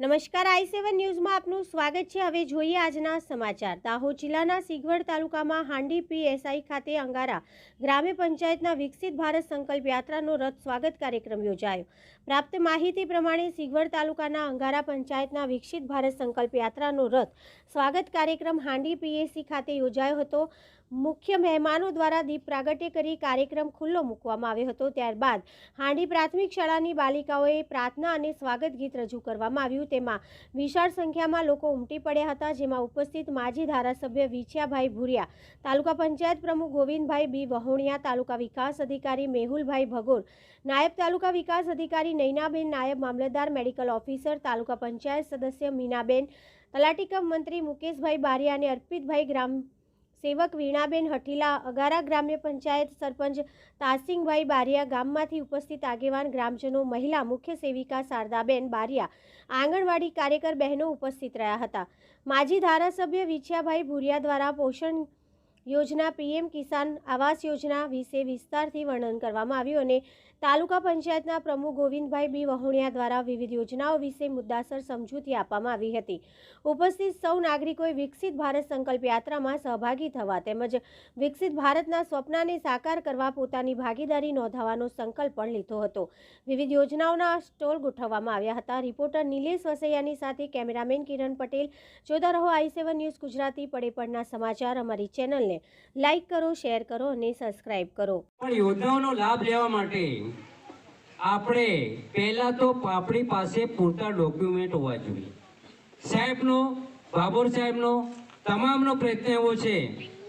નમસ્કાર, i7 ન્યૂઝમાં આપનું સ્વાગત છે। હવે જોઈએ આજના સમાચાર। દાહોદ જિલ્લાના સિગવડ તાલુકામાં હાંડી પીએસઆઈ ખાતે અંગારા ગ્રામ્ય પંચાયતના વિકસિત ભારત સંકલ્પ યાત્રાનો રથ સ્વાગત કાર્યક્રમ યોજાયો। પ્રાપ્ત માહિતી પ્રમાણે સિગવડ તાલુકાના અંગારા પંચાયતના વિકસિત ભારત સંકલ્પ યાત્રાનો રથ સ્વાગત કાર્યક્રમ હાંડી પીએસસી ખાતે યોજાયો હતો। મુખ્ય મહેમાનો દ્વારા દીપ પ્રાગટ્ય કરી કાર્યક્રમ ખુલ્લો મૂકવામાં આવ્યો હતો। ત્યારબાદ હાંડી પ્રાથમિક શાળાની બાલિકાઓએ પ્રાર્થના અને સ્વાગત ગીત રજૂ કરવામાં આવ્યું। તેમાં વિશાળ સંખ્યામાં લોકો ઉમટી પડ્યા હતા, જેમાં ઉપસ્થિત માજી ધારાસભ્ય વિછિયાભાઈ ભુરિયા, તાલુકા પંચાયત પ્રમુખ ગોવિંદભાઈ બી વહોણિયા, તાલુકા વિકાસ અધિકારી મેહુલભાઈ ભગોર, નાયબ તાલુકા વિકાસ અધિકારી નૈનાબેન, નાયબ મામલતદાર, મેડિકલ ઓફિસર, તાલુકા પંચાયત સદસ્ય મીનાબેન, તલાટી કમ મંત્રી મુકેશભાઈ બારિયા અને અર્પિતભાઈ, ગ્રામ સેવક વીણાબેન હઠીલા, અગારા ગ્રામ્ય પંચાયત સરપંચ તાસિંગભાઈ બારિયા, ગામમાંથી ઉપસ્થિત આગેવાન ગ્રામજનો, મહિલા મુખ્ય સેવિકા શારદાબેન બારિયા, આંગણવાડી કાર્યકર બહેનો ઉપસ્થિત રહ્યા હતા। માજી ધારાસભ્ય વિછિયાભાઈ ભુરિયા દ્વારા પોષણ યોજના, પીએમ કિસાન આવાસ યોજના વિશે વિસ્તારથી વર્ણન કરવામાં આવ્યું અને તાલુકા પંચાયતના પ્રમુખ ગોવિંદભાઈ બી વહોણિયા દ્વારા વિવિધ યોજનાઓ વિશે મુદ્દાસર સમજૂતી આપવામાં આવી હતી। ઉપસ્થિત સૌ નાગરિકોએ વિકસિત ભારત સંકલ્પ યાત્રામાં સહભાગી થવા તેમજ વિકસિત ભારતના સ્વપ્નને સાકાર કરવા પોતાની ભાગીદારી નોંધાવવાનો સંકલ્પ પણ લીધો હતો। વિવિધ યોજનાઓના સ્ટોલ ગોઠવવામાં આવ્યા હતા। રિપોર્ટર નિલેશ વસૈયાની સાથે કેમેરામેન કિરણ પટેલ। જોતા રહો i7 ન્યૂઝ ગુજરાતી। પડે પડના સમાચાર અમારી ચેનલને લાઈક કરો, શેર કરો અને સબસ્ક્રાઇબ કરો। પણ યોજનાઓનો લાભ લેવા માટે આપણે પહેલા તો આપણી પાસે પૂરતા ડોક્યુમેન્ટ હોવા જોઈએ। સાહેબનો, બાબોર સાહેબનો તમામનો પ્રયત્ન એવો છે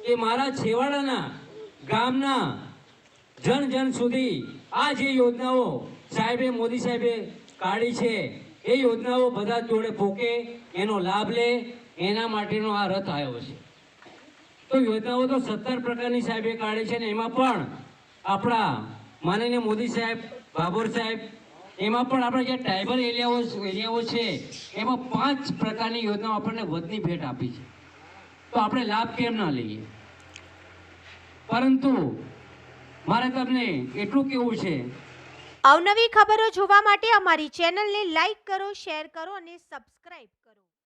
કે મારા છેવાડાના ગામના જન સુધી આ જે યોજનાઓ સાહેબે, મોદી સાહેબે કાઢી છે એ યોજનાઓ બધા જોડે પોકે, એનો લાભ લે, એના માટેનો આ રથ આવ્યો છે। તો યોજનાઓ તો 17 પ્રકારની સાહેબે કાઢી છે ને એમાં પણ આપણા માનનીય મોદી સાહેબ, બાબોર સાહેબ, એમાં પણ આપણા જે ટ્રાઇબલ એરિયાઓ છે એમાં 5 પ્રકારની યોજનાઓ આપણને વધની ભેટ આપી છે। તો આપણે લાભ કેમ ના લઈએ? પરંતુ મારે તમને એટલું કહેવું છે, અવનવી ખબરો જોવા માટે અમારી ચેનલને લાઈક કરો, શેર કરો અને સબસ્ક્રાઇબ કરો।